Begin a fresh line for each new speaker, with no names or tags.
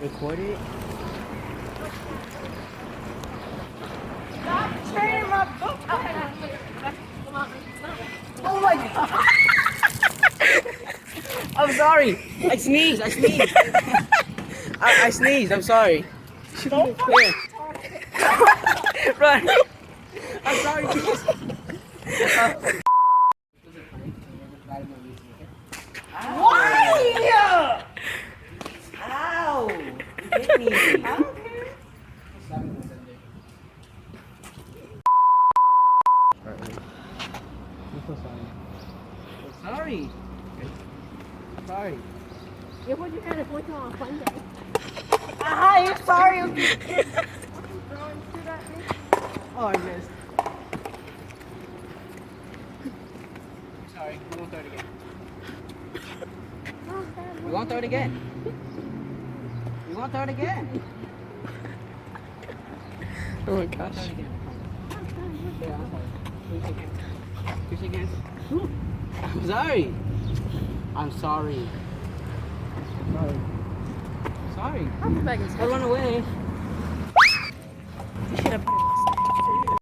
Record it.
Stop turning my book. Oh my god.
I'm sorry. I sneezed. I sneezed. I'm sorry.
Don't
Here.
fucking
Run. I'm sorry. Please.
Why?
Ow! You hit me.
I don't care.
Sorry. Sorry.
If what you had is working on a fun day.
Hi, sorry.
Throwing shit at me.
Oh, I missed. Sorry. We won't throw it again. We won't throw it again. We won't throw it again.
Oh my
Throw
gosh.
it again. Yeah, I'm sorry. Can you shake hands? Can you shake hands? I'm sorry. I'm sorry. Sorry. Sorry.
I'm back in
Don't run away.
You should have put it.